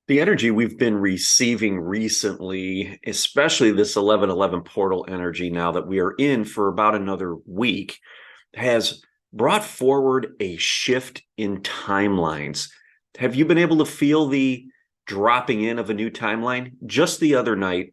The energy we've been receiving recently, especially this 1111 portal energy now that we are in for about another week, has brought forward a shift in timelines. Have you been able to feel the dropping in of a new timeline? Just the other night,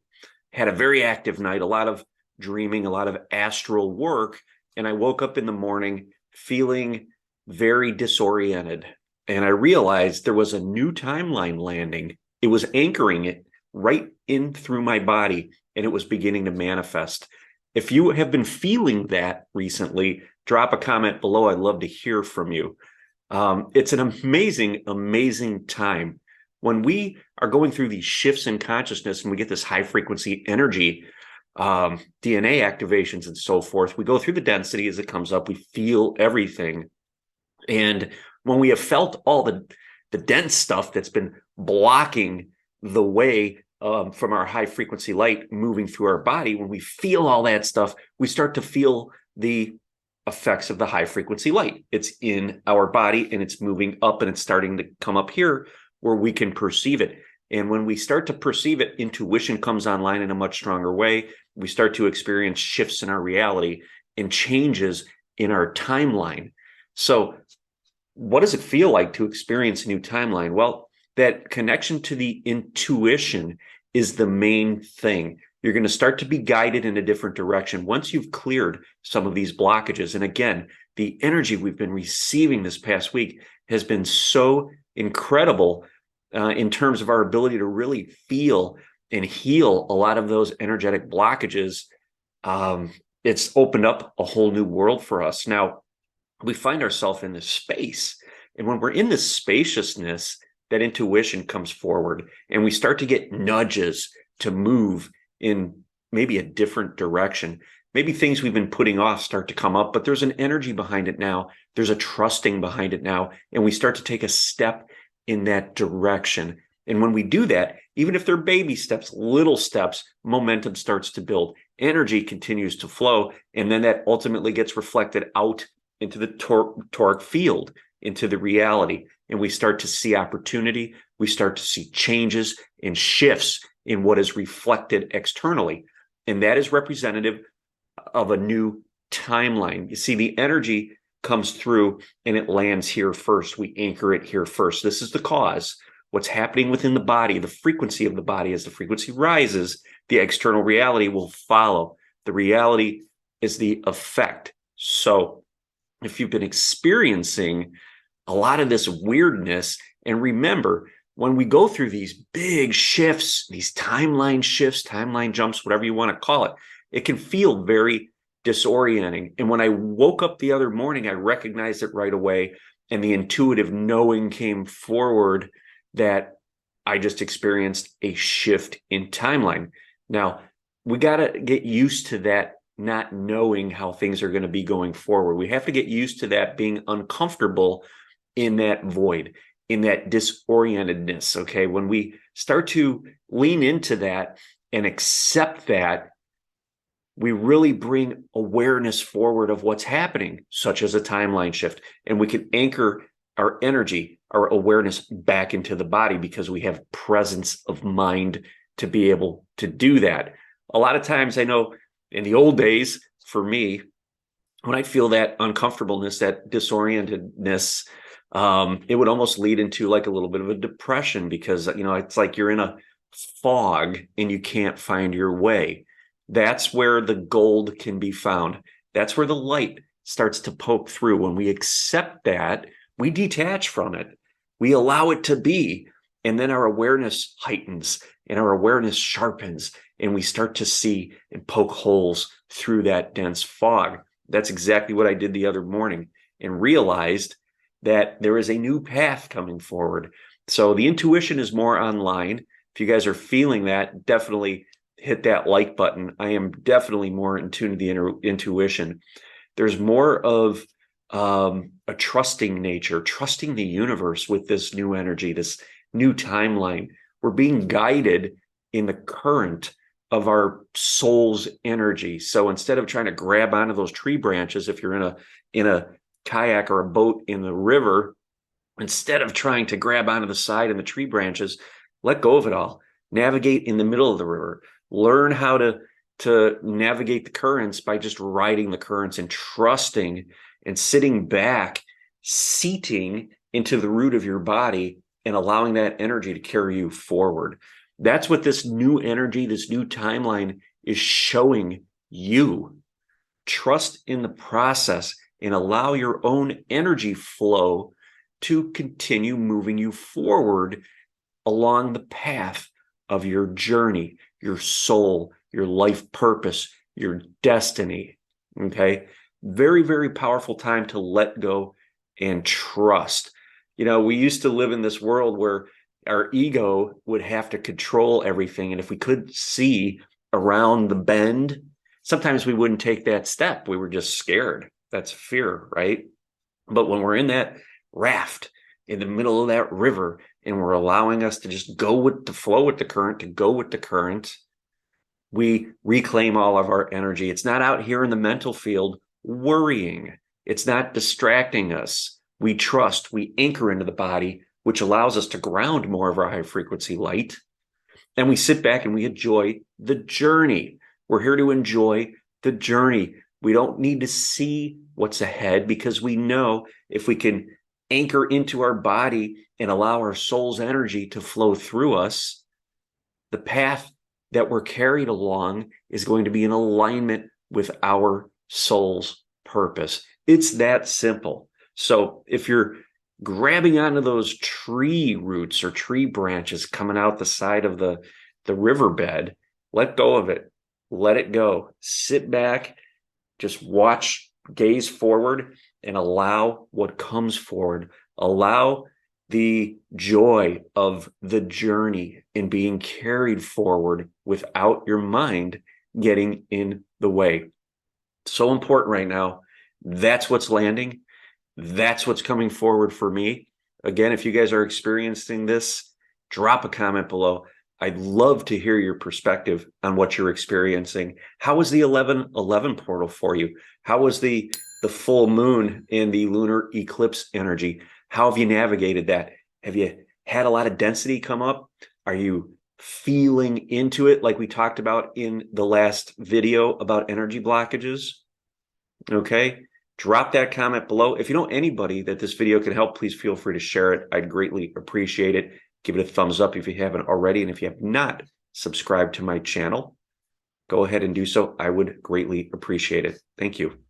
had a very active night, a lot of dreaming, a lot of astral work, and I woke up in the morning feeling very disoriented. And I realized there was a new timeline landing. It was anchoring it right in through my body, and it was beginning to manifest. If you have been feeling that recently, drop a comment below. I'd love to hear from you. It's an amazing, amazing time. When we are going through these shifts in consciousness and we get this high frequency energy, DNA activations and so forth, we go through the density as it comes up, we feel everything. And when we have felt all the dense stuff that's been blocking the way from our high frequency light moving through our body, when we feel all that stuff, we start to feel the effects of the high frequency light. It's in our body and it's moving up and it's starting to come up here where we can perceive it. And when we start to perceive it, intuition comes online in a much stronger way. We start to experience shifts in our reality and changes in our timeline. So what does it feel like to experience a new timeline? Well, that connection to the intuition is the main thing. You're going to start to be guided in a different direction once you've cleared some of these blockages. And again, the energy we've been receiving this past week has been so incredible in terms of our ability to really feel and heal a lot of those energetic blockages. It's opened up a whole new world for us. Now, we find ourselves in this space. And when we're in this spaciousness, that intuition comes forward and we start to get nudges to move in maybe a different direction. Maybe things we've been putting off start to come up, but there's an energy behind it now. There's a trusting behind it now. And we start to take a step in that direction. And when we do that, even if they're baby steps, little steps, momentum starts to build. Energy continues to flow. And then that ultimately gets reflected out into the toric field, into the reality. And we start to see opportunity. We start to see changes and shifts in what is reflected externally. And that is representative of a new timeline. You see, the energy comes through and it lands here first. We anchor it here first. This is the cause. What's happening within the body, the frequency of the body, as the frequency rises, the external reality will follow. The reality is the effect. So if you've been experiencing a lot of this weirdness, and remember, when we go through these big shifts, these timeline shifts, timeline jumps, whatever you want to call it, it can feel very disorienting. And when I woke up the other morning, I recognized it right away. And the intuitive knowing came forward that I just experienced a shift in timeline. Now, we got to get used to that, not knowing how things are going to be going forward. We have to get used to that being uncomfortable in that void, in that disorientedness. Okay. When we start to lean into that and accept that, we really bring awareness forward of what's happening, such as a timeline shift. And we can anchor our energy, our awareness back into the body because we have presence of mind to be able to do that. A lot of times, I know in the old days, for me, when I feel that uncomfortableness, that disorientedness, it would almost lead into like a little bit of a depression because, it's like you're in a fog and you can't find your way. That's where the gold can be found. That's where the light starts to poke through. When we accept that, we detach from it. We allow it to be. And then our awareness heightens and our awareness sharpens. And we start to see and poke holes through that dense fog. That's exactly what I did the other morning and realized that there is a new path coming forward. So the intuition is more online. If you guys are feeling that, definitely hit that like button. I am definitely more in tune to the intuition. There's more of a trusting nature, trusting the universe with this new energy, this new timeline. We're being guided in the current of our soul's energy. So instead of trying to grab onto those tree branches, if you're in a kayak or a boat in the river, instead of trying to grab onto the side and the tree branches, let go of it all. Navigate in the middle of the river. Learn how to navigate the currents by just riding the currents and trusting and sitting back, seating into the root of your body and allowing that energy to carry you forward. That's what this new energy, this new timeline is showing you. Trust in the process and allow your own energy flow to continue moving you forward along the path of your journey, your soul, your life purpose, your destiny. Okay. Very, very powerful time to let go and trust. You know, we used to live in this world where our ego would have to control everything. And if we could see around the bend, sometimes we wouldn't take that step. We were just scared. That's fear, right? But when we're in that raft in the middle of that river and we're allowing us to just go with the flow with the current, to go with the current, we reclaim all of our energy. It's not out here in the mental field worrying. It's not distracting us. We trust, we anchor into the body, which allows us to ground more of our high frequency light. And we sit back and we enjoy the journey. We're here to enjoy the journey. We don't need to see what's ahead because we know if we can anchor into our body and allow our soul's energy to flow through us, the path that we're carried along is going to be in alignment with our soul's purpose. It's that simple. So if you're grabbing onto those tree roots or tree branches coming out the side of the riverbed, let go of it. Let it go. Sit back, just watch, gaze forward, and allow what comes forward. Allow the joy of the journey in being carried forward without your mind getting in the way. So important right now. That's what's landing. That's what's coming forward for me. Again, if you guys are experiencing this, drop a comment below. I'd love to hear your perspective on what you're experiencing. How was the 11/11 portal for you? How was the full moon and the lunar eclipse energy? How have you navigated that? Have you had a lot of density come up? Are you feeling into it like we talked about in the last video about energy blockages? Okay. Drop that comment below. If you know anybody that this video can help, please feel free to share it. I'd greatly appreciate it. Give it a thumbs up if you haven't already. And if you have not subscribed to my channel, go ahead and do so. I would greatly appreciate it. Thank you.